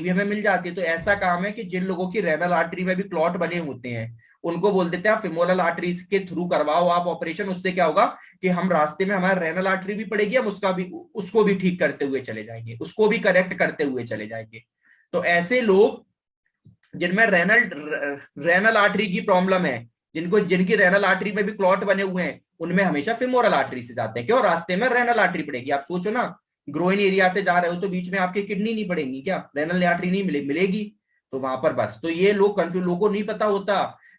भी हमें मिल जाती है। तो ऐसा काम है कि जिन लोगों की रेनल आर्टरी में भी क्लॉट बने होते हैं उनको बोल देते हैं आप फेमोरल आर्टरी के थ्रू करवाओ आप ऑपरेशन। उससे क्या होगा कि हम रास्ते में हमारा रेनल आर्टरी भी पड़ेगी, हम उसको भी ठीक करते हुए चले जाएंगे, उसको भी करेक्ट करते हुए चले जाएंगे। तो ऐसे लोग जिनमें रेनल आर्टरी की प्रॉब्लम है, जिनकी रेनल आर्टरी में भी क्लॉट बने हुए हैं, उनमें हमेशा फेमोरल आर्टरी से जाते हैं। क्यों? रास्ते में रेनल आर्टरी पड़ेगी। आप सोचो ना, ग्रोइन एरिया से जा रहे हो तो बीच में आपकी किडनी नहीं पड़ेगी क्या? रेनल आर्टरी नहीं मिलेगी। तो वहां पर बस, तो ये लोग कंफ्यूज, लोगों को नहीं पता होता।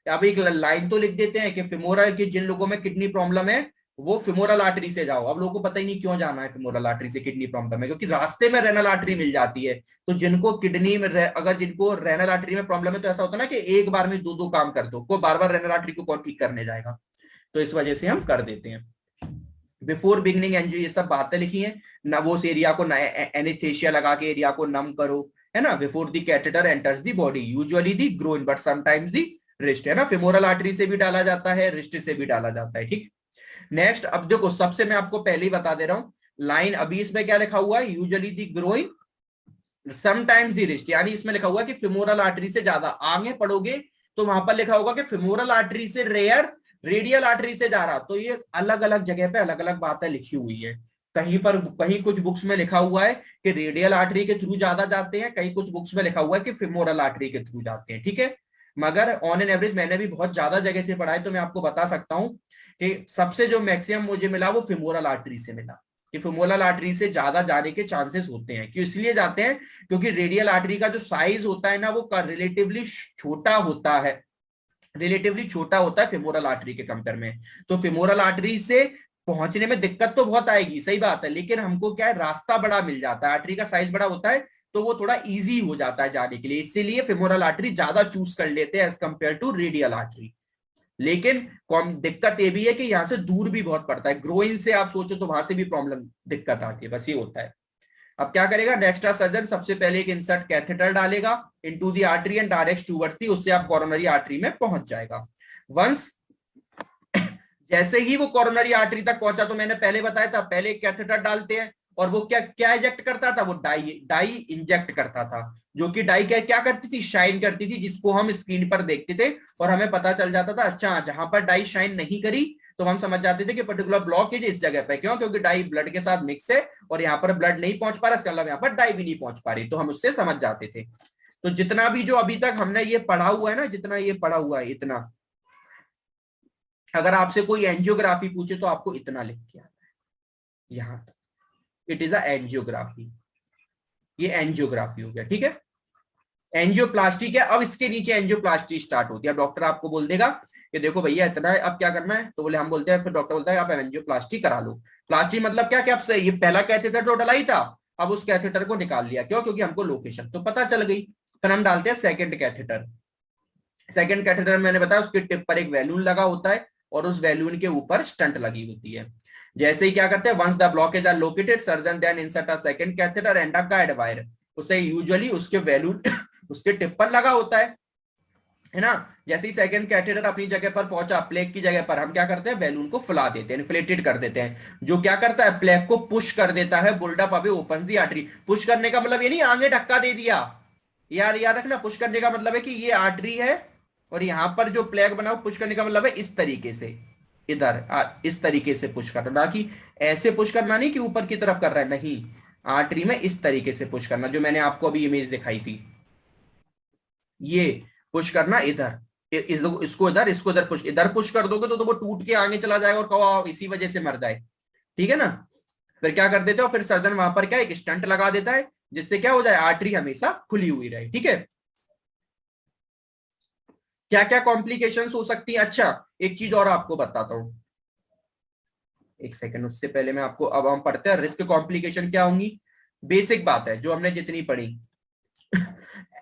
आप एक लाइन तो लिख देते हैं कि फेमोरल के जिन लोगों में किडनी प्रॉब्लम है वो फेमोरल आर्टरी से जाओ। अब लोगों को पता ही नहीं क्यों जाना है फेमोरल आर्टरी से किडनी प्रॉब्लम है, क्योंकि रास्ते में रेनल आर्टरी मिल जाती है। तो जिनको किडनी में अगर जिनको रेनल आर्टरी में प्रॉब्लम है तो ऐसा होता है ना कि एक बार में दो दो काम कर दो, को बार बार रेनल आर्टरी को कौन ठीक करने जाएगा। तो इस वजह से हम कर देते हैं। बिफोर बिगनिंग एंजियो, ये सब बातें लिखी हैं ना, वो उस एरिया को एनेस्थेसिया लगा के एरिया को नम करो, है ना। Before the catheter enters the body, usually the groin but sometimes the wrist, है ना। फेमोरल आर्टरी से भी डाला जाता है, रिस्ट से भी डाला जाता है, ठीक। नेक्स्ट, अब देखो सबसे मैं आपको पहले ही बता दे रहा हूं लाइन, अभी इसमें क्या लिखा हुआ है, usually the groin sometimes the wrist, यानी इसमें लिखा हुआ है कि फेमोरल आर्टरी से ज्यादा। आगे पढ़ोगे तो वहां पर लिखा होगा कि फेमोरल आर्टरी से रेयर रेडियल आर्टरी से जा रहा। तो ये अलग अलग जगह पे अलग अलग बातें लिखी हुई है। कहीं कुछ बुक्स में लिखा हुआ है कि रेडियल आर्टरी के थ्रू ज्यादा जाते हैं, कहीं कुछ बुक्स में लिखा हुआ है कि फेमोरल आर्टरी के थ्रू जाते हैं, ठीक है। मगर ऑन एन एवरेज मैंने भी बहुत ज्यादा जगह से पढ़ा है, तो मैं आपको बता सकता हूं कि सबसे जो मैक्सिमम मुझे मिला वो फेमोरल आर्टरी से मिला, कि फेमोरल आर्टरी से ज्यादा जाने के चांसेस होते हैं। क्यों इसलिए जाते हैं? क्योंकि रेडियल आर्टरी का जो साइज होता है ना वो रिलेटिवली छोटा होता है, रिलेटिवली छोटा होता है फेमोरल आर्टरी के कंपेयर में। तो फेमोरल आर्टरी से पहुंचने में दिक्कत तो बहुत आएगी, सही बात है, लेकिन हमको क्या है, रास्ता बड़ा मिल जाता है, आर्टरी का साइज बड़ा होता है, तो वो थोड़ा इजी हो जाता है जाने के लिए। इसीलिए फेमोरल आर्टरी ज्यादा चूज कर लेते हैं as compare to radial artery. लेकिन दिक्कत ये भी है कि यहां से दूर भी बहुत पड़ता है, ग्रोइन से आप सोचो तो वहां से भी प्रॉब्लम दिक्कत आती है, बस ये होता है। अब क्या करेगा नेक्स्ट सर्जन, सबसे पहले एक इंसर्ट कैथेटर डालेगा into the artery and direct towards the, उससे आप कोरोनरी आर्टरी में पहुंच जाएगा। वंस जैसे ही वो कोरोनरी आर्टरी तक पहुंचा, तो मैंने पहले बताया था, पहले एक कैथेटर डालते हैं और वो क्या क्या इंजेक्ट करता था, वो डाई इंजेक्ट करता था, जो कि डाई क्या करती थी, शाइन करती थी, जिसको हम स्क्रीन पर देखते थे और हमें पता चल जाता था अच्छा जहां पर डाई शाइन नहीं करी तो हम समझ जाते थे कि पर्टिकुलर ब्लॉकेज इस जगह पे। क्यों? क्योंकि डाई ब्लड के साथ मिक्स है और यहाँ पर ब्लड नहीं पहुंच पा रहा, इसका मतलब यहाँ पर डाई भी नहीं पहुंच पा रही, तो हम उससे समझ जाते थे। तो जितना भी जो अभी तक हमने ये पढ़ा हुआ है ना, जितना ये पढ़ा हुआ है इतना, अगर आपसे कोई एंजियोग्राफी पूछे तो आपको इतना लिख के आना है यहां तक, इट इज अ एंजियोग्राफी। ये एंजियोग्राफी हो गया, ठीक है। एंजियोप्लास्टी क्या, अब इसके नीचे एंजियोप्लास्टी स्टार्ट होती है। डॉक्टर आपको बोल देगा कि देखो भैया इतना है, अब क्या करना है, तो बोले हम बोलते हैं, फिर डॉक्टर बोलता है आप एंजियोप्लास्टी करा लो। प्लास्टी मतलब क्या, कि अब से ये पहला कैथेटर तो डला ही था, अब उस कैथेटर को निकाल लिया। क्यों? क्योंकि हमको लोकेशन तो पता चल गई। फिर हम डालते हैं सेकंड कैथेटर। सेकंड कैथेटर मैंने बताया उसके टिप पर एक वैल्यून लगा होता है और उस वैल्यून के ऊपर स्टंट लगी होती है। जैसे ही क्या करते हैं, once the blockage are located surgeon then insert a second catheter and a guide wire, उसे यूजुअली उसके वैल्यून उसके टिप पर लगा होता है ना। जैसे ही सेकंड कैथेटर अपनी जगह पर पहुंचा, प्लेग की जगह पर, हम क्या करते हैं, बैलून को फुला देते हैं, इन्फ्लेटेड कर देते हैं, जो क्या करता है, प्लेग को पुश कर देता है, buildup away open the artery. Push करने का मतलब ये नहीं आगे धक्का दे दिया, यार याद रखना, पुश करने का मतलब है कि ये आर्टरी है और यहां पर जो प्लेग बना हो, पुश करने का मतलब है इस तरीके से, इधर इस तरीके से पुश करना, ना कि ऐसे पुश करना, नहीं कि ऊपर की तरफ कर रहा है, नहीं, आर्टरी में इस तरीके से पुश करना, जो मैंने आपको अभी इमेज दिखाई थी, ये पुश करना इधर, इसको इधर, इसको इधर पुश, इधर पुश कर दोगे तो वो टूट के आगे चला जाएगा और कहो इसी वजह से मर जाए, ठीक है ना। फिर क्या कर देते हो, फिर सर्जन वहां पर क्या एक स्टंट लगा देता है, जिससे क्या हो जाए, आर्टरी हमेशा खुली हुई रहे, ठीक है। क्या क्या कॉम्प्लिकेशंस हो सकती है, अच्छा एक चीज और आपको बताता हूं, एक सेकंड, उससे पहले मैं आपको, अब हम पढ़ते हैं रिस्क कॉम्प्लिकेशन क्या होंगी। बेसिक बात है जो हमने जितनी पढ़ी,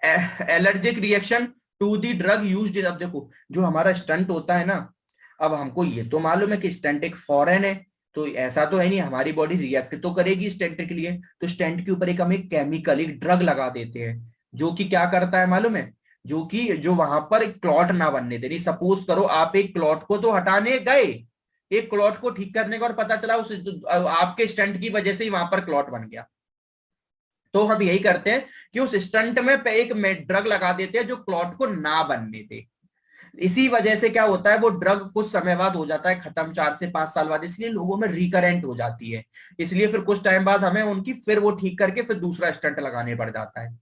allergic reaction to the drug used. अब देखो जो हमारा स्टंट होता है ना, अब हमको ये तो मालूम है कि स्टंट एक फॉरेन है, तो ऐसा तो है नहीं, हमारी बॉडी रिएक्ट तो करेगी स्टेंट के लिए, तो स्टेंट के ऊपर एक हम एक केमिकल, एक ड्रग लगा देते हैं, जो कि क्या करता है मालूम है, जो कि जो वहां पर एक क्लॉट ना बनने दे रही। सपोज करो आप एक क्लॉट को तो हटाने गए, एक क्लॉट को ठीक करने का, और पता चला उस आपके स्टंट की वजह से ही वहां पर क्लॉट बन गया, तो हम यही करते हैं कि उस स्टंट में एक ड्रग लगा देते हैं जो क्लॉट को ना बनने दे। इसी वजह से क्या होता है, वो ड्रग कुछ समय बाद हो जाता है खत्म, 4 से 5 साल बाद, इसलिए लोगों में रिकरेंट हो जाती है। इसलिए फिर कुछ टाइम बाद हमें उनकी फिर वो ठीक करके फिर दूसरा स्टंट लगाने पड़ जाता है।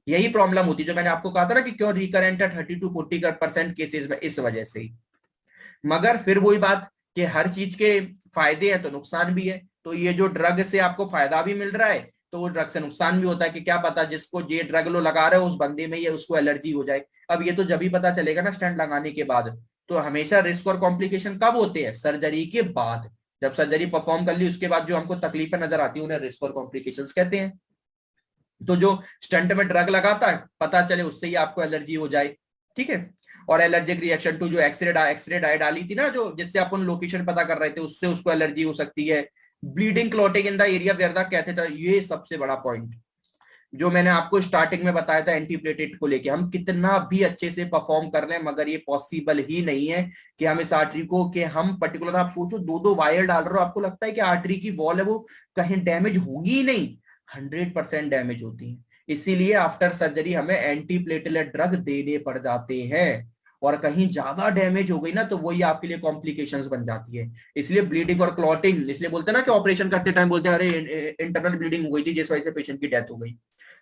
यही प्रॉब्लम होती है जो मैंने आपको कहा था ना कि क्यों रिकरेंट है 30 to 40% केसेस में, इस वजह से ही। मगर फिर वही बात कि हर चीज के फायदे हैं तो नुकसान भी है। तो ये जो ड्रग से आपको फायदा भी मिल रहा है, तो वो ड्रग से नुकसान भी होता है कि क्या पता जिसको ये ड्रग लो लगा रहे हो उस बंदे में ये उसको एलर्जी हो जाए। अब ये तो जब ही पता चलेगा ना स्टेंट लगाने के बाद। तो हमेशा रिस्क और कॉम्प्लिकेशन कब होते हैं, सर्जरी के बाद। जब सर्जरी परफॉर्म कर ली उसके बाद जो हमको तकलीफें नजर आती है उन्हें रिस्क और कॉम्प्लिकेशन कहते हैं। तो जो स्टंट में ड्रग लगाता है पता चले उससे ही आपको एलर्जी हो जाए, ठीक है। और एलर्जिक रिएक्शन टू जो एक्सरे डाई डाली थी ना, जो जिससे अपन लोकेशन पता कर रहे थे, उससे उसको एलर्जी हो सकती है। Bleeding clotting in the area where the catheter, ये सबसे बड़ा पॉइंट जो मैंने आपको स्टार्टिंग में बताया था एंटीप्लेटेट को लेके। हम कितना भी अच्छे से परफॉर्म कर रहे हैं मगर ये पॉसिबल ही नहीं है कि हम इस आर्टरी को, कि हम पर्टिकुलर, आप सोचो 2-2 वायर डाल रहे हो, आपको लगता है कि आर्टरी की वॉल है वो कहीं डैमेज होगी ही नहीं, 100% डैमेज होती है। इसीलिए आफ्टर सर्जरी हमें एंटीप्लेटलेट ड्रग देने पड़ जाते हैं। और कहीं ज्यादा डैमेज हो गई ना तो वही आपके लिए कॉम्प्लिकेशंस बन जाती है। इसलिए ब्लीडिंग और क्लॉटिंग, इसलिए बोलते हैं ना कि ऑपरेशन करते टाइम बोलते हैं अरे इंटरनल ब्लीडिंग हो गई थी जिस वजह से पेशेंट की डेथ हो गई।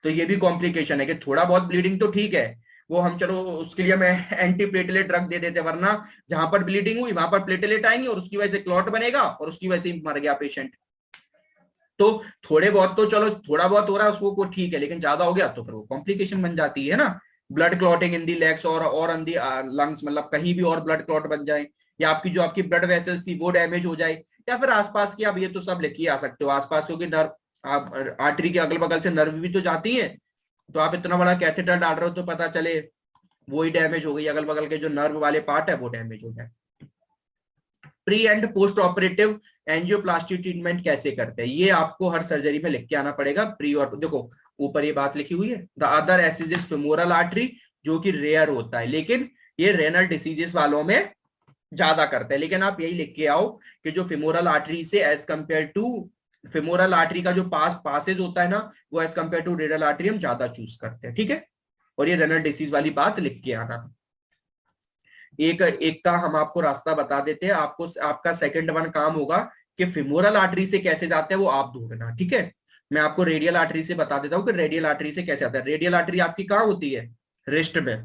तो ये भी कॉम्प्लिकेशन है कि थोड़ा बहुत ब्लीडिंग तो ठीक है, वो हम चलो उसके लिए हमें एंटी प्लेटलेट ड्रग दे देते, वरना जहां पर ब्लीडिंग हुई वहां पर प्लेटलेट आएंगे और उसकी वजह से क्लॉट बनेगा और उसकी वजह से मर गया पेशेंट। तो थोड़े बहुत तो चलो, थोड़ा बहुत हो रहा है उसको ठीक है, लेकिन ज्यादा हो गया तो फिर वो कॉम्प्लिकेशन बन जाती है ना। ब्लड क्लॉटिंग इन दी लेग्स और इन दी लंग्स, मतलब कहीं भी और ब्लड क्लॉट बन जाए, या आपकी जो आपकी ब्लड वेसल्स थी वो डैमेज हो जाए, या फिर आसपास की, आप ये तो सब लेके आ सकते हो आसपास, क्योंकि नर्व, आप आर्टरी के अगल बगल से नर्व भी तो जाती है। तो आप इतना बड़ा कैथेटर डाल रहे हो तो पता चले वो ही डैमेज हो गई, अगल बगल के जो नर्व वाले पार्ट है वो डैमेज हो जाए। Pre and post operative angioplasty treatment कैसे करते हैं ये आपको हर सर्जरी में लिख के आना पड़ेगा। प्री और देखो ऊपर ये बात लिखी हुई है, द अदर एसिस फेमोरल आर्टरी, जो कि रेयर होता है, लेकिन ये रेनल डिसीजेस वालों में ज्यादा करते हैं। लेकिन आप यही लिख के आओ कि जो फेमोरल आर्टरी से as compare to, femoral artery का जो पासेज होता है ना, वो as compare to renal artery हम ज्यादा चूज करते हैं, ठीक है। और ये रेनल डिसीज वाली बात लिख के आना। एक एक का हम आपको रास्ता बता देते हैं, आपको आपका सेकंड वन काम होगा कि फेमोरल आर्टरी से कैसे जाते हैं वो आप ढूंढना, ठीक है। मैं आपको रेडियल आर्टरी से बता देता हूँ कि रेडियल आर्टरी से कैसे आता है। रेडियल आर्टरी आपकी कहाँ होती है, रिस्ट में।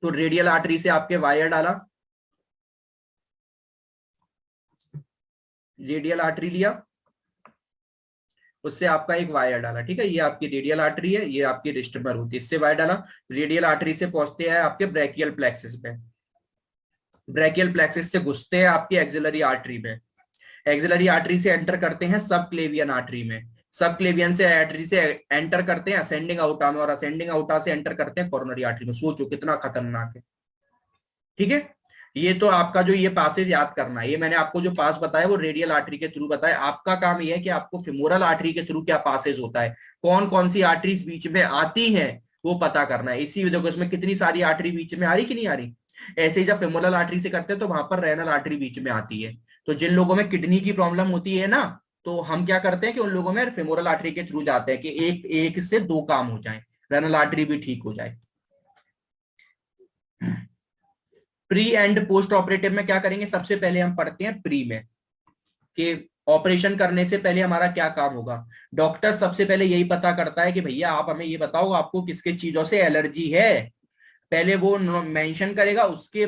तो रेडियल आर्टरी से आपके वायर डाला, रेडियल आर्टरी लिया, उससे आपका एक वायर डाला, ठीक है। ये आपकी रेडियल आर्टरी है, ये आपकी रिस्ट पर होती है, इससे वायर डाला। रेडियल आर्टरी से पहुंचते हैं आपके ब्रैकियल प्लेक्सिस पे, ब्रैकियल प्लेक्सिस से घुसते हैं आपकी एक्सिलरी आर्टरी में, एक्सिलरी आर्टरी से एंटर करते हैं सब क्लेवियन आर्टरी में, सब क्लेवियन से आर्टरी से एंटर करते हैं असेंडिंग आउटा में, और असेंडिंग आउटा से एंटर करते हैं कोरोनरी आर्टरी में। सोचो कितना खतरनाक है, ठीक है। ये तो आपका जो ये पासेज याद करना है, ये मैंने आपको जो पास बताया वो रेडियल आर्टरी के थ्रू बताया। आपका काम ये है कि आपको फेमोरल आर्टरी के थ्रू क्या पासेज होता है, कौन कौन सी आर्टरीज बीच में आती हैं वो पता करना है। इसी देखो इसमें कितनी सारी आर्टरी बीच में आ रही कि नहीं आ रही। ऐसे ही जब फेमोरल आर्टरी से करते हैं तो वहां पर रेनल आर्टरी बीच में आती है। तो जिन लोगों में किडनी की प्रॉब्लम होती है ना, तो हम क्या करते हैं कि उन लोगों में फेमोरल आर्टरी के थ्रू जाते हैं कि एक एक से दो काम हो जाए, रेनल आर्टरी भी ठीक हो जाए। प्री एंड पोस्ट ऑपरेटिव में क्या करेंगे, सबसे पहले हम पढ़ते हैं प्री में कि ऑपरेशन करने से पहले हमारा क्या काम होगा। डॉक्टर सबसे पहले यही पता करता है कि भैया आप हमें ये बताओ आपको किसके चीजों से एलर्जी है, पहले वो मेंशन करेगा। उसके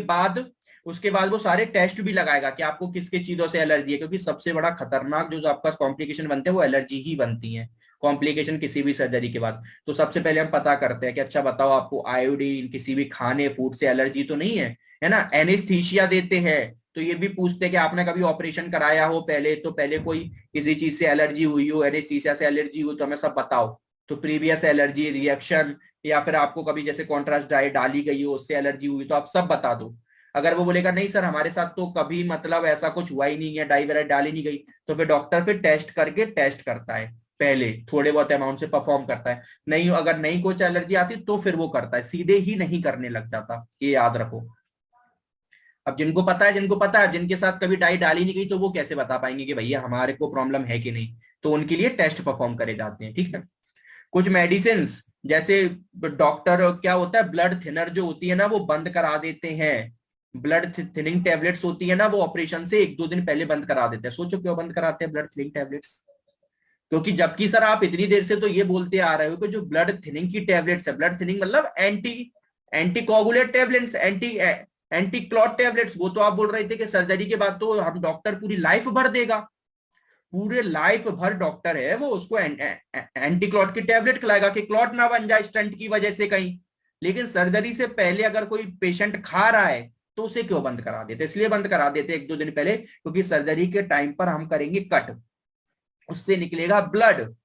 बाद वो सारे टेस्ट भी लगाएगा कि आपको किसके चीजों से एलर्जी है, क्योंकि सबसे बड़ा खतरनाक जो आपका कॉम्प्लिकेशन बनते हैं वो एलर्जी ही बनती है, कॉम्प्लिकेशन किसी भी सर्जरी के बाद। तो सबसे पहले हम पता करते हैं कि अच्छा बताओ आपको आयोडीन, किसी भी खाने फूड से एलर्जी तो नहीं है, है ना। एनेस्थीसिया देते हैं तो ये भी पूछते हैं कि आपने कभी ऑपरेशन कराया हो पहले, तो पहले कोई किसी चीज से एलर्जी हुई हो, एनेस्थीसिया से एलर्जी हुई तो हमें सब बताओ। तो प्रीवियस एलर्जी रिएक्शन, या फिर आपको कभी जैसे कॉन्ट्रास्ट डाई डाली गई हो उससे एलर्जी हुई तो आप सब बता दो। अगर वो बोलेगा नहीं सर हमारे साथ तो कभी मतलब ऐसा कुछ हुआ ही नहीं है, डाई वगैरह डाली नहीं गई, तो फिर डॉक्टर फिर टेस्ट करके टेस्ट करता है, पहले थोड़े बहुत अमाउंट से परफॉर्म करता है। नहीं, अगर नहीं कुछ एलर्जी आती तो फिर वो करता है, सीधे ही नहीं करने लग जाता, ये याद रखो। अब जिनको पता है जिनके साथ कभी डाई डाली नहीं गई तो वो कैसे बता पाएंगे कि भैया हमारे को प्रॉब्लम है कि नहीं, तो उनके लिए टेस्ट परफॉर्म करे जाते हैं, ठीक है। कुछ मेडिसिन जैसे डॉक्टर क्या होता है, ब्लड थिनर जो होती है ना वो बंद करा देते हैं। ब्लड थिनिंग टेबलेट्स होती है ना वो ऑपरेशन से 1-2 दिन पहले बंद करा देते हैं। सोचो क्यों बंद कराते हैं ब्लड थिनिंग टेबलेट्स? क्योंकि जबकि सर आप इतनी देर से तो ये बोलते आ रहे हो कि जो ब्लड थिनिंग की टेबलेट्स है, ब्लड थिनिंग मतलब anti coagulate tablets, anti clot tablets, वो तो आप बोल रहे थे कि सर्जरी के बाद तो हम डॉक्टर पूरी लाइफ भर देगा, पूरे लाइफ भर डॉक्टर है वो उसको एंटी क्लॉट की टेबलेट खिलाएगा कि क्लॉट ना बन जाए स्टंट की वजह से कहीं। लेकिन सर्जरी से पहले अगर कोई पेशेंट खा रहा है तो उसे क्यों बंद करा देते? इसलिए बंद करा देते 1-2 दिन पहले, क्योंकि सर्जरी के टाइम पर हम करेंगे कट, उससे निकलेगा ब्लड,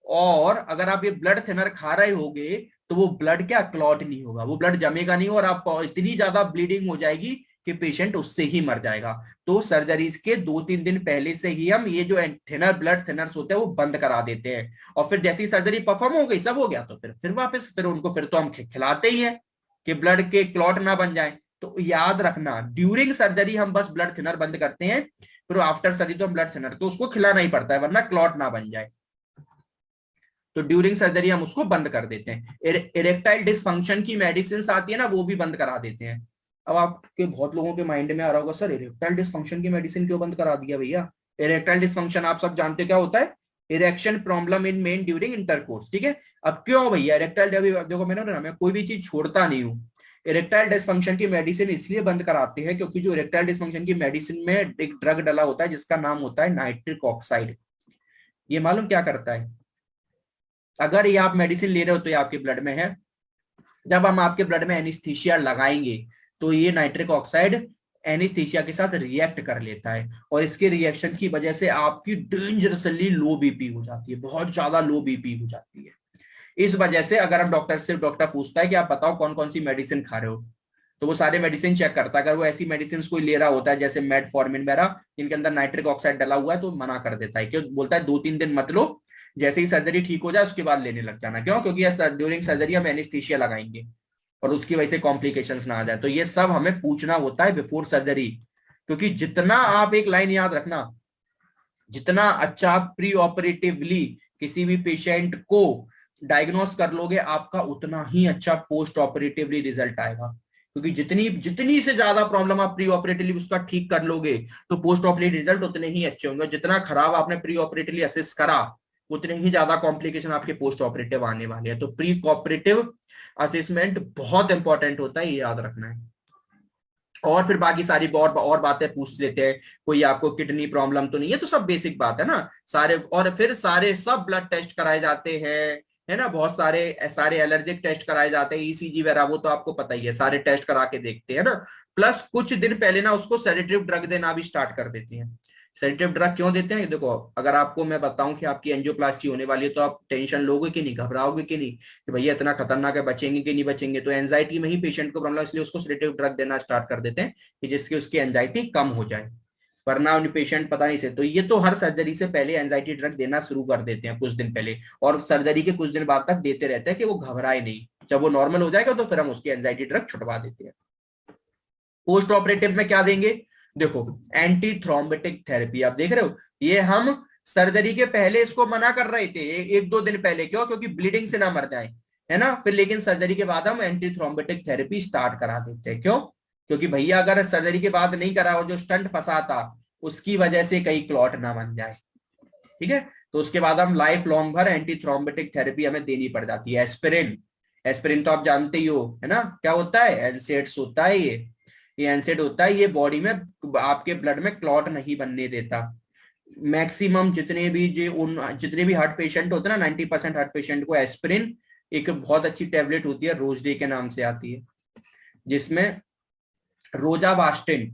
और अगर आप ये ब्लड थिनर खा रहे होगे तो वो ब्लड क्या क्लॉट नहीं होगा, वो ब्लड जमेगा नहीं और आप इतनी ज्यादा ब्लीडिंग हो जाएगी कि पेशेंट उससे ही मर जाएगा। तो सर्जरीज के 2-3 दिन पहले से ही हम ये जो थिनर ब्लड थिनर्स होते हैं वो बंद करा देते हैं। और फिर जैसी सर्जरी परफॉर्म हो गई, सब हो गया, तो फिर वापस फिर उनको फिर तो हम खिलाते ही हैं कि ब्लड के क्लॉट ना बन जाए। तो याद रखना, ड्यूरिंग सर्जरी हम बस ब्लड थिनर बंद करते हैं, फिर आफ्टर सर्जरी तो हम ब्लड थिनर तो उसको खिलाना ही पड़ता है वरना क्लॉट ना बन जाए। तो ड्यूरिंग सर्जरी हम उसको बंद कर देते हैं। इरेक्टाइल डिसफंक्शन की मेडिसिन आती है ना वो भी बंद करा देते हैं। अब आपके बहुत लोगों के माइंड में आ रहा होगा सर इरेक्टाइल डिसफंक्शन की मेडिसिन क्यों बंद करा दिया भैया? इरेक्टाइल डिसफंक्शन आप सब जानते क्या होता है? Erection problem in main during intercourse, ठीक है। अब क्यों भैया इरेक्टाइल, देखो मैंने ना मैं कोई भी चीज छोड़ता नहीं हूँ। इरेक्टाइल डिसफंक्शन की मेडिसिन इसलिए बंद कराते हैं क्योंकि जो इरेक्टाइल डिसफंक्शन की मेडिसिन में एक ड्रग डला होता है जिसका नाम होता है नाइट्रिक ऑक्साइड। ये मालूम क्या करता है? अगर ये आप मेडिसिन ले रहे हो तो ये आपके ब्लड में है, जब हम आपके ब्लड में एनेस्थीसिया लगाएंगे तो ये नाइट्रिक ऑक्साइड एनेस्थीसिया के साथ रिएक्ट कर लेता है, और इसके रिएक्शन की वजह से आपकी डेंजरसली लो बीपी हो जाती है, बहुत ज्यादा लो बीपी हो जाती है। इस वजह से अगर हम डॉक्टर से, डॉक्टर पूछता है कि आप बताओ कौन कौन सी मेडिसिन खा रहे हो, तो वो सारे मेडिसिन चेक करता है। अगर वो ऐसी मेडिसिन कोई ले रहा होता है जैसे मेटफॉर्मिन वगैरह जिनके अंदर नाइट्रिक ऑक्साइड डला हुआ है तो मना कर देता है, क्यों बोलता है 2-3 दिन मत लो, जैसे ही सर्जरी ठीक हो जाए उसके बाद लेने लग जाना। क्यों? क्योंकि ड्यूरिंग सर्जरी हम एनेस्थीसिया लगाएंगे और उसकी वजह से कॉम्प्लिकेशंस ना आ जाए। तो ये सब हमें पूछना होता है बिफोर सर्जरी, क्योंकि जितना आप, एक लाइन याद रखना, जितना अच्छा आप प्री ऑपरेटिवली किसी भी पेशेंट को डायग्नोस कर लोगे आपका उतना ही अच्छा पोस्ट ऑपरेटिवली रिजल्ट आएगा। क्योंकि जितनी जितनी से ज्यादा प्रॉब्लम आप प्री ऑपरेटिवली उसका ठीक कर लोगे तो पोस्ट ऑपरेटिव रिजल्ट उतने ही अच्छे होंगे। जितना खराब आपने प्री ऑपरेटिवली असेस करा उतने ही ज्यादा कॉम्प्लिकेशन आपके पोस्ट ऑपरेटिव आने वाले हैं। तो प्री ऑपरेटिव असेसमेंट बहुत इंपॉर्टेंट होता है, ये याद रखना है। और फिर बाकी सारी और बातें पूछ लेते हैं, कोई आपको किडनी प्रॉब्लम तो नहीं है, तो सब बेसिक बात है ना सारे। और फिर सारे सब ब्लड टेस्ट कराए जाते हैं, है ना, बहुत सारे सारे एलर्जिक टेस्ट कराए जाते हैं, ईसीजी वगैरह, वो तो आपको पता ही है, सारे टेस्ट करा के देखते हैं ना। प्लस कुछ दिन पहले ना उसको सेडेटिव ड्रग देना भी स्टार्ट कर देते हैं। सेडेटिव ड्रग क्यों देते हैं? देखो अगर आपको मैं बताऊं कि आपकी एंजियोप्लास्टी होने वाली है तो आप टेंशन लोगे कि नहीं, घबराओगे कि नहीं कि भैया इतना खतरनाक है, बचेंगे कि नहीं बचेंगे? तो एंजाइटी में ही पेशेंट को प्रॉब्लम, इसलिए उसको सेडेटिव ड्रग देना स्टार्ट कर देते हैं कि जिससे उसकी एंजाइटी कम हो जाए, वरना उन पेशेंट पता नहीं से। तो ये तो हर सर्जरी से पहले एंजाइटी ड्रग देना शुरू कर देते हैं कुछ दिन पहले, और सर्जरी के कुछ दिन बाद तक देते रहते हैं कि वो घबराए नहीं। जब वो नॉर्मल हो जाएगा तो फिर हम उसकी एंजाइटी ड्रग छुड़वा देते हैं। पोस्ट ऑपरेटिव में क्या देंगे? देखो एंटी थ्रोम्बोटिक थेरेपी, आप देख रहे हो, ये हम सर्जरी के पहले इसको मना कर रहे थे 1-2 दिन पहले, क्यों? क्योंकि ब्लीडिंग से ना मर जाए, है ना। फिर लेकिन सर्जरी के बाद हम एंटी थ्रोम्बोटिक थेरेपी स्टार्ट करा देते हैं। क्यों? क्योंकि भैया अगर सर्जरी के बाद नहीं करा और जो स्टंट फंसा था उसकी वजह से कहीं क्लॉट ना बन जाए, ठीक है। तो उसके बाद हम लाइफ लॉन्ग भर एंटी थ्रोम्बोटिक थेरेपी हमें देनी पड़ जाती है। एस्पिरिन, एस्पिरिन तो आप जानते ही हो, है ना, क्या होता है? एनसेड्स होता है ये एनसेड होता है, ये बॉडी में आपके ब्लड में क्लॉट नहीं बनने देता। मैक्सिमम जितने भी हार्ट पेशेंट होते हैं ना, 90% हार्ट पेशेंट को एस्पिरिन, एक बहुत अच्छी टेबलेट होती है रोजडे के नाम से आती है, जिसमें रोजावास्टिन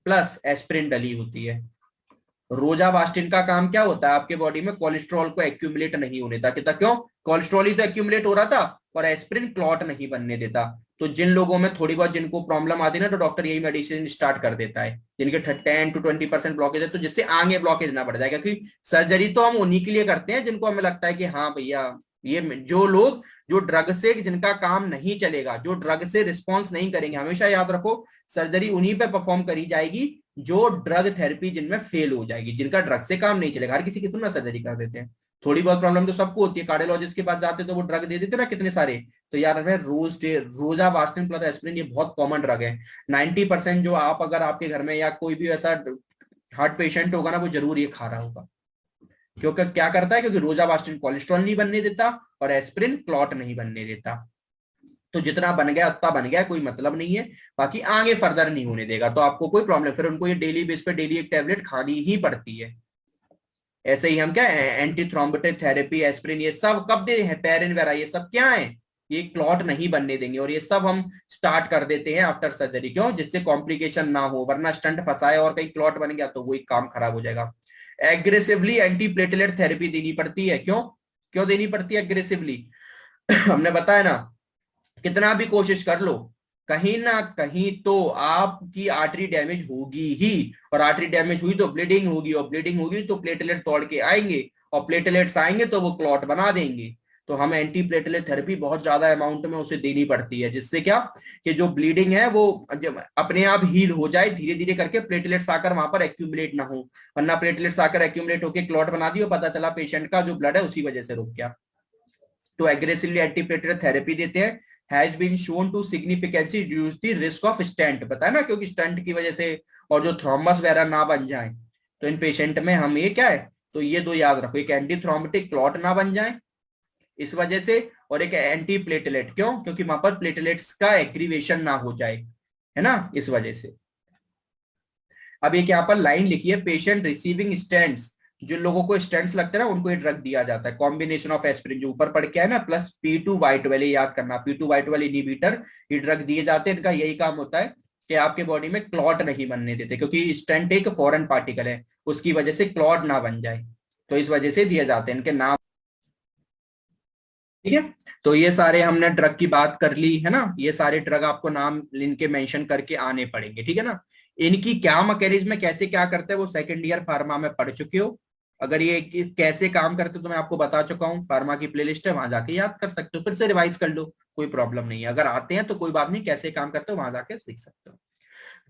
प्लस एस्पिरिन डली होती है। रोजावास्टिन का काम क्या होता है? आपके बॉडी में कोलेस्ट्रॉल को एक्यूमुलेट नहीं होने देता। क्यों? कोलेस्ट्रॉल ही तो एक्यूमुलेट हो रहा था, और एस्पिरिन क्लॉट नहीं बनने देता। तो जिन लोगों में थोड़ी बहुत जिनको प्रॉब्लम आती है ना, तो डॉक्टर यही मेडिसिन स्टार्ट कर देता है जिनके 10-20% ब्लॉकेज है, तो जिससे आगे ब्लॉकेज ना बढ़ जाए। क्योंकि सर्जरी तो हम उन्हीं के लिए करते हैं जिनको हमें लगता है कि हाँ भैया, ये जो लोग जो ड्रग से जिनका काम नहीं चलेगा, जो ड्रग से रिस्पॉन्स नहीं करेंगे, हमेशा याद रखो सर्जरी उन्हीं पे परफॉर्म करी जाएगी जो ड्रग थेरेपी जिनमें फेल हो जाएगी, जिनका ड्रग से काम नहीं चलेगा। हर किसी की थोड़ी ना सर्जरी कर देते हैं, थोड़ी बहुत प्रॉब्लम तो सबको होती है, कार्डियोलॉजिस्ट के पास जाते तो वो ड्रग दे देते ना कितने सारे। तो यार मैं रोजावास्टिन प्लस एस्पिरिन ये बहुत कॉमन ड्रग है। 90% जो आप अगर आपके घर में या कोई भी ऐसा हार्ट पेशेंट होगा ना वो जरूर ये खा रहा होगा। क्योंकि क्या करता है, क्योंकि रोजावास्टिन कोलेस्ट्रॉल नहीं बनने देता और एस्पिरिन क्लॉट नहीं बनने देता। तो जितना बन गया उतना बन गया, कोई मतलब नहीं है, बाकी आगे फर्दर नहीं होने देगा तो आपको कोई प्रॉब्लम, फिर उनको ये डेली बेस पे डेली एक टेबलेट खानी ही पड़ती है। ऐसे ही हम क्या एंटी थ्रोम्बोटिक थेरेपी, एस्पिरिन, ये सब कब दे हैं, पेरिन वेरा, ये सब क्या है, ये क्लॉट नहीं बनने देंगे। और ये सब हम स्टार्ट कर देते हैं आफ्टर सर्जरी, क्यों, जिससे कॉम्प्लिकेशन ना हो, वरना स्टंट फंसाए और कहीं क्लॉट बन गया तो वही काम खराब हो जाएगा। एग्रेसिवली एंटी प्लेटलेट थेरेपी देनी पड़ती है, क्यों क्यों देनी पड़ती है एग्रेसिवली? हमने बताया ना, कितना भी कोशिश कर लो, कहीं ना कहीं तो आपकी आर्टरी डैमेज होगी ही, और आर्टरी डैमेज हुई तो ब्लीडिंग होगी, और ब्लीडिंग होगी तो प्लेटलेट्स दौड़ के आएंगे, और प्लेटलेट्स आएंगे तो वो क्लॉट बना देंगे। तो हम एंटी प्लेटलेट थेरेपी बहुत ज्यादा अमाउंट में उसे देनी पड़ती है, जिससे क्या कि जो ब्लीडिंग है वो अपने आप हील हो जाए, धीरे धीरे करके प्लेटलेट्स आकर वहां पर एक्यूमुलेट ना हो, वरना प्लेटलेट्स आकर एक्यूमुलेट होकर क्लॉट बना दी और पता चला पेशेंट का जो ब्लड है उसी वजह से रुक गया। तो एग्रेसिवली एंटी प्लेटलेट थेरेपी देते हैं, has been shown to significantly reduce the risk of stent, पता है ना, क्योंकि स्टेंट की वजह से और जो थ्रोम्बस वगैरह ना बन जाए, तो इन पेशेंट में हम ये क्या है, तो ये दो याद रखो, एक एंटी थ्रोम्बोटिक क्लॉट ना बन जाए इस वजह से, और एक एंटी प्लेटलेट, क्यों, क्योंकि वहां पर प्लेटलेट्स का एग्रीवेशन ना हो जाए, है ना, इस वजह से। अब एक यहाँ पर लाइन लिखी है, पेशेंट रिसीविंग स्टेंट्स, जिन लोगों को स्टेंट्स लगते हैं ना उनको ये ड्रग दिया जाता है, कॉम्बिनेशन ऑफ एस्पिरिन जो ऊपर पढ़ के है ना प्लस P2Y12, याद करना, P2Y12 इनहिबिटर, ये ड्रग दिए जाते हैं। इनका यही काम होता है कि आपके बॉडी में क्लॉट नहीं बनने देते, क्योंकि स्टेंट एक फॉरेन पार्टिकल है, उसकी वजह से क्लॉट ना बन जाए, तो इस वजह से दिए जाते हैं, इनके नाम, ठीक है। तो ये सारे हमने ड्रग की बात कर ली है ना, ये सारे ड्रग आपको नाम इनके मेंशन करके आने पड़ेंगे, ठीक है ना। इनकी क्या मैकेनिज्म है, कैसे क्या करते हैं, वो सेकंड ईयर फार्मा में पढ़ चुके हो। अगर ये कैसे काम करते तो मैं आपको बता चुका हूँ, फार्मा की प्लेलिस्ट है, वहां जाके याद कर सकते हो, फिर से रिवाइज कर लो, कोई प्रॉब्लम नहीं है। अगर आते हैं तो कोई बात नहीं, कैसे काम करते हो वहां जाके सीख सकते हो।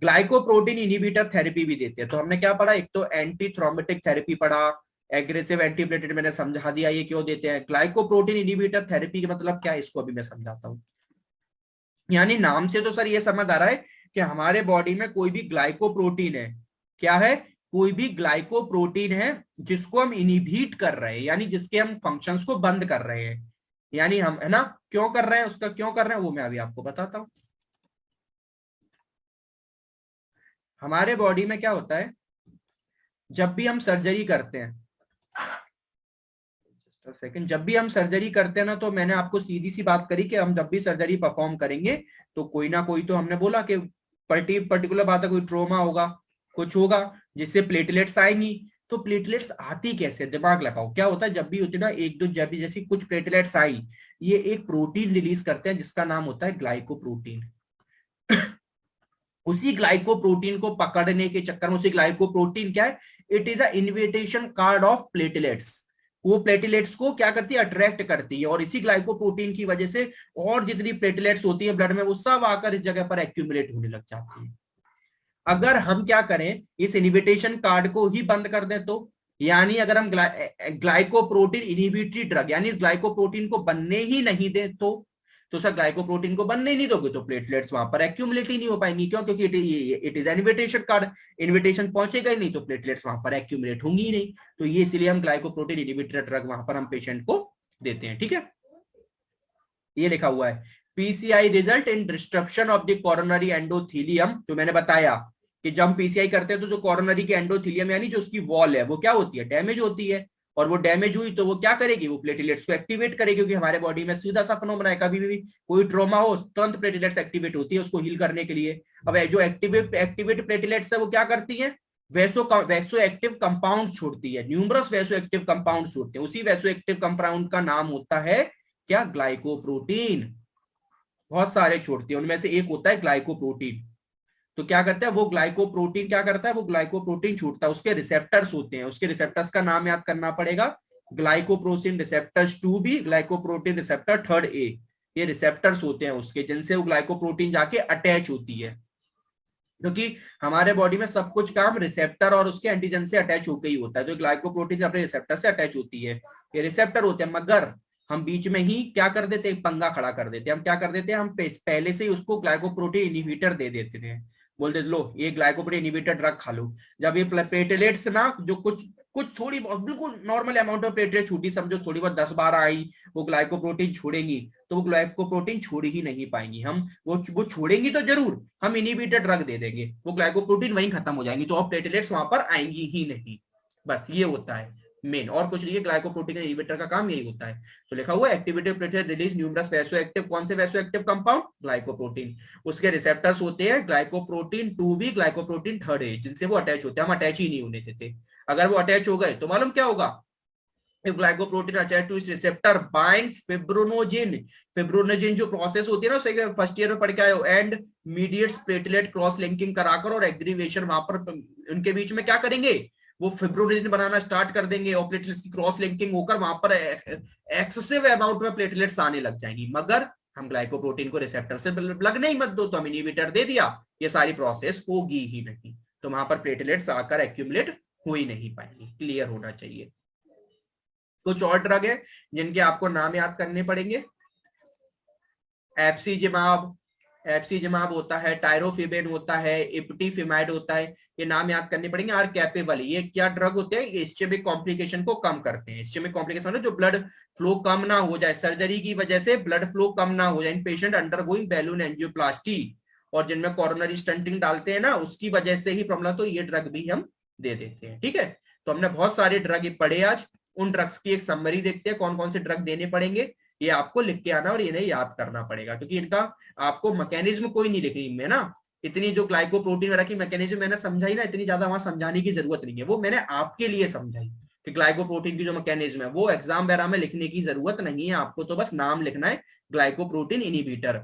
ग्लाइकोप्रोटीन इनहिबिटर थेरेपी भी देते हैं। तो हमने क्या पढ़ा, एक तो एंटी थ्रोम्बोटिक थेरेपी पढ़ा, एग्रेसिव एंटीप्लेटलेट मैंने समझा दिया ये क्यों देते हैं। ग्लाइकोप्रोटीन इनहिबिटर थेरेपी का मतलब क्या है, इसको अभी मैं समझाता हूँ। यानी नाम से तो सर ये समझ आ रहा है कि हमारे बॉडी में कोई भी ग्लाइकोप्रोटीन है, क्या है, कोई भी ग्लाइकोप्रोटीन है जिसको हम इनहिबिट कर रहे हैं, यानी जिसके हम फंक्शंस को बंद कर रहे हैं, यानी हम, है ना, क्यों कर रहे हैं, उसका क्यों कर रहे हैं वो मैं अभी आपको बताता हूं। हमारे बॉडी में क्या होता है, जब भी हम सर्जरी करते हैं, सेकंड, जब भी हम सर्जरी करते हैं ना, तो मैंने आपको सीधी सी बात करी कि हम जब भी सर्जरी परफॉर्म करेंगे तो कोई ना कोई, तो हमने बोला कि पर्टिकुलर बात है, कोई ट्रोमा होगा, कुछ होगा जिससे प्लेटलेट्स आएंगी। तो प्लेटलेट्स आती कैसे, दिमाग लगाओ, क्या होता है, जब भी होती है ना एक दो, जब भी जैसी कुछ प्लेटलेट्स आई, ये एक प्रोटीन रिलीज करते हैं जिसका नाम होता है ग्लाइकोप्रोटीन। उसी ग्लाइकोप्रोटीन को पकड़ने के चक्कर में, उसी ग्लाइकोप्रोटीन क्या है, it is a invitation card of platelets, वो प्लेटलेट्स को क्या करती है, अट्रैक्ट करती है, और इसी ग्लाइकोप्रोटीन की वजह से और जितनी प्लेटलेट्स होती है ब्लड में वो सब आकर इस जगह पर एक्यूमुलेट होने लग जाती है। अगर हम क्या करें, इस इनविटेशन कार्ड को ही बंद कर दें, तो यानी अगर हम ग्लाइकोप्रोटीन इनहिबिटरी ड्रग, यानी इस ग्लाइकोप्रोटीन को बनने ही नहीं दें, तो सर ग्लाइकोप्रोटीन को बनने ही नहीं दोगे तो प्लेटलेट्स वहां पर एक्यूमुलेट ही नहीं हो पाएंगी, क्यों, क्योंकि it is invitation card, invitation पहुंचेगा ही नहीं तो प्लेटलेट्स वहां पर एक्यूमुलेट होंगी ही नहीं। तो ये इसलिए हम ग्लाइकोप्रोटीन इनहिबिटर ड्रग वहां पर हम पेशेंट को देते हैं, ठीक है। ये लिखा हुआ है, PCI result in destruction of the coronary endothelium, जो मैंने बताया कि जब हम पीसीआई करते हैं तो जो कोरोनरी के एंडोथीलियम यानी जो उसकी वॉल है वो क्या होती है, डैमेज होती है, और वो डैमेज हुई तो वो क्या करेगी, वो प्लेटलेट्स को एक्टिवेट करेगी, क्योंकि हमारे बॉडी में सीधा सा फिनोमेना है, कभी भी कोई ट्रॉमा हो तुरंत प्लेटलेट्स एक्टिवेट होती है उसको हील करने के लिए। अब जो एक्टिवेट प्लेटलेट्स है वो क्या करती है, वैसो एक्टिव कंपाउंड छोड़ती है, न्यूमरस वैसो एक्टिव कंपाउंड छोड़ते हैं, उसी वैसो एक्टिव कंपाउंड का नाम होता है क्या, ग्लाइकोप्रोटीन। बहुत सारे छोड़ती है, उनमें से एक होता है ग्लाइकोप्रोटीन। तो क्या करता है वो ग्लाइकोप्रोटीन, क्या करता है वो ग्लाइकोप्रोटीन छूटता है, उसके रिसेप्टर्स होते हैं, उसके रिसेप्टर्स का नाम याद करना पड़ेगा, glycoprotein receptors 2B, glycoprotein receptor 3A, ये रिसेप्टर्स होते हैं उसके, जिनसे वो ग्लाइकोप्रोटीन जाके अटैच होती है, क्योंकि हमारे बॉडी में सब कुछ काम रिसेप्टर और उसके एंटीजन से अटैच होकर ही होता है, तो ग्लाइकोप्रोटीन अपने रिसेप्टर से अटैच होती है, ये रिसेप्टर होते हैं, मगर हम बीच में ही क्या कर देते हैं, पंगा खड़ा कर देते हैं। हम क्या कर देते हैं, हम पहले से ही उसको ग्लाइकोप्रोटीन इनहिबिटर दे देते हैं, बोलते लो ये ग्लाइकोप्रोटीन इनहिबिटर ड्रग खा लो। जब ये प्लेटलेट्स ना जो कुछ कुछ थोड़ी बहुत बिल्कुल नॉर्मल अमाउंट ऑफ प्लेटलेट छूटी, समझो थोड़ी बहुत 10-12 आई, वो ग्लाइकोप्रोटीन छोड़ेंगी, तो वो ग्लाइकोप्रोटीन छोड़ ही नहीं पाएंगी। हम वो छोड़ेंगी तो जरूर, हम इनहिबिटर ड्रग दे देंगे, वो ग्लाइकोप्रोटीन वहीं खत्म हो जाएंगी, तो अब प्लेटलेट्स वहां पर आएंगी ही नहीं। बस ये होता है मेन, और कुछ नहीं है। ग्लाइकोप्रोटीन इनहिबिटर का काम यही होता है। तो लिखा हुआ एक्टिविटी प्लेटलेट रिलीज न्यूमरस वैसोएक्टिव, कौन से वैसोएक्टिव कंपाउंड, ग्लाइकोप्रोटीन। उसके रिसेप्टर्स होते हैं ग्लाइकोप्रोटीन 2B, ग्लाइकोप्रोटीन 3A, जिनसे वो अटैच होते हैं। हम अटैच ही नहीं होने देते। अगर वो अटैच हो गए तो मालूम क्या होगा, if glycoprotein attached to its receptor binds fibrinogen, फिब्रोनोजिन जो प्रोसेस होती है ना, उसे फर्स्ट ईयर में पढ़ के आए हो, and mediates platelet cross linking कराकर और एग्रीवेशन वहां पर उनके बीच में क्या करेंगे, वो फिब्रोनोजिन बनाना स्टार्ट कर देंगे और प्लेटलेट्स की क्रॉस लिंकिंग होकर वहां पर एक्सेसिव अमाउंट में प्लेटलेट्स आने लग जाएंगी। मगर हम ग्लाइकोप्रोटीन को रिसेप्टर से लगने ही मत दो, तो हम इनहिबिटर दे दिया, ये सारी प्रोसेस होगी ही नहीं, तो वहां पर प्लेटलेट्स आकर एक्यूमुलेट हो ही नहीं पाएंगी। क्लियर होना चाहिए। कुछ और ड्रग है जिनके आपको नाम याद करने पड़ेंगे। एप्सिजिमाब, एप्सिजिमाब होता है, टायरोफिबेन होता है, इप्टीफिमाइड होता है, ये नाम याद करने पड़ेंगे। आर कैपेबल, ये क्या ड्रग होते हैं, ये इस्चेमिक कॉम्प्लिकेशन को कम करते हैं। इस्चेमिक कॉम्प्लिकेशन है जो ब्लड फ्लो कम ना हो जाए, सर्जरी की वजह से ब्लड फ्लो कम ना हो जाए इन पेशेंट अंडरगोइंग बैलून एंजियोप्लास्टी, और जिनमें कोरोनरी स्टंटिंग डालते हैं ना, उसकी वजह से ही प्रॉब्लम, तो ये ड्रग भी हम दे देते हैं। ठीक है, तो हमने बहुत सारे ड्रग पढ़े आज। उन ड्रग्स की एक समरी देखते हैं, कौन कौन से ड्रग देने पड़ेंगे, ये आपको लिख के आना और इन्हें याद करना पड़ेगा, क्योंकि इनका आपको मैकेनिज्म कोई नहीं लिखी में ना, इतनी जो ग्लाइकोप्रोटीन वगैरह की मैकेनिज्म मैंने समझाई ना, इतनी ज्यादा वहां समझाने की जरूरत नहीं है, वो मैंने आपके लिए समझाई कि ग्लाइकोप्रोटीन की जो मैकेनिज्म है वो एग्जाम वगैरह में लिखने की जरूरत नहीं है आपको, तो बस नाम लिखना है, glycoprotein inhibitor,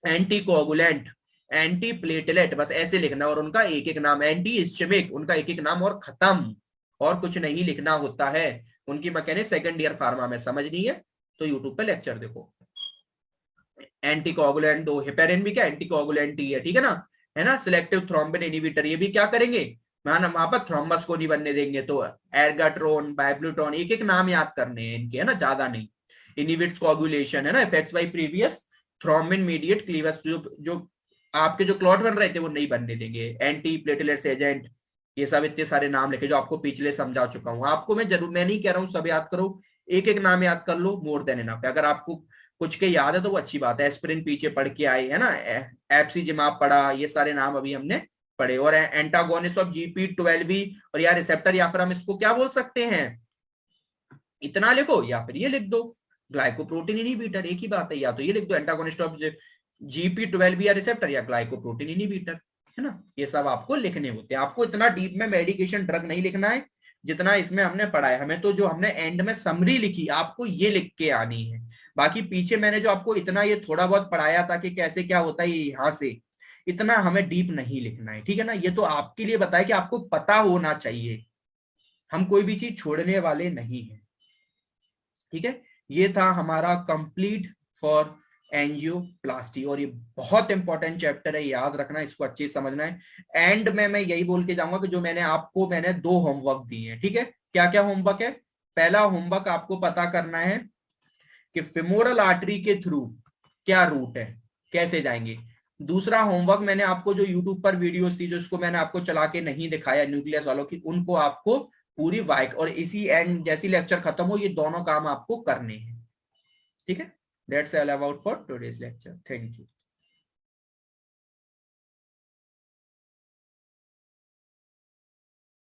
anti coagulant, anti platelet, बस ऐसे लिखना, और उनका एक एक नाम, एंटी इस्चेमिक उनका एक एक नाम, और खत्म, और कुछ नहीं लिखना होता है। उनकी मैकेनिज्म सेकंड ईयर फार्मा में समझनी है तो यूट्यूब पे लेक्चर देखो। एंटी कोगुलेंट दो, हेपेरिन भी क्या एंटी कोगुलेंट ही है, ठीक है ना। सिलेक्टिव थ्रोम्बिन इनहिबिटर, ये भी क्या करेंगे, वहां पर थ्रोम्बस को नहीं बनने देंगे, तो एर्गाट्रोन, बाइब्लूटोन, एक एक नाम याद करने हैं इनके, है ना, ज्यादा नहीं। इनहिबिट्स कोगुलेशन, है ना, effects bye previous thrombin mediate cleavage, जो आपके जो क्लॉट बन रहे थे वो नहीं बनने देंगे। एंटी प्लेटलेट्स एजेंट, ये सब इतने सारे नाम लिखे जो आपको पिछले समझा चुका हूं। आपको मैं जरूर, मैं नहीं कह रहा हूं सब याद करो, एक एक नाम याद कर लो, मोर देन इनफ। अगर आपको कुछ के याद है तो वो अच्छी बात है। एस्पिरिन पीछे पढ़ के आए, है ना, एप्सिजिमाब पढ़ा, ये सारे नाम अभी हमने पढ़े। और एंटागोनिस्ट ऑफ GP12B, और यार रिसेप्टर, या फिर हम इसको क्या बोल सकते हैं, इतना लिखो या फिर ये लिख दो, ग्लाइकोप्रोटीन इनहिबिटर, एक ही बात है, या तो ये लिख दो एंटागोनिस्ट ऑफ GP12B या रिसेप्टर, या ग्लाइकोप्रोटीन इनहिबिटर, है ना। ये सब आपको लिखने होते हैं। आपको इतना डीप में मेडिकेशन ड्रग नहीं लिखना है जितना इसमें हमने पढ़ा है। हमें तो जो हमने एंड में समरी लिखी, आपको ये लिख के आनी है। बाकी पीछे मैंने जो आपको इतना ये थोड़ा बहुत पढ़ाया था कि कैसे क्या होता है यहाँ से, इतना हमें डीप नहीं लिखना है, ठीक है ना। ये तो आपके लिए बताया कि आपको पता होना चाहिए, हम कोई भी चीज छोड़ने वाले नहीं है, ठीक है। ये था हमारा कंप्लीट फॉर एंजियोप्लास्टी, और ये बहुत इंपॉर्टेंट चैप्टर है, याद रखना, इसको अच्छे से समझना है। एंड में मैं यही बोल के जाऊंगा कि जो मैंने 2 होमवर्क दिए हैं, ठीक है। क्या क्या होमवर्क है, पहला होमवर्क आपको पता करना है कि फेमोरल आर्टरी के थ्रू क्या रूट है, कैसे जाएंगे। दूसरा होमवर्क, मैंने आपको जो यूट्यूब पर वीडियोस थी, जो इसको मैंने आपको चला के नहीं दिखाया न्यूक्लियस वालों की, उनको आपको पूरी वाइट, और इसी एंड जैसी लेक्चर खत्म हो ये दोनों काम आपको करने हैं, ठीक है। That's all about for today's lecture. Thank you.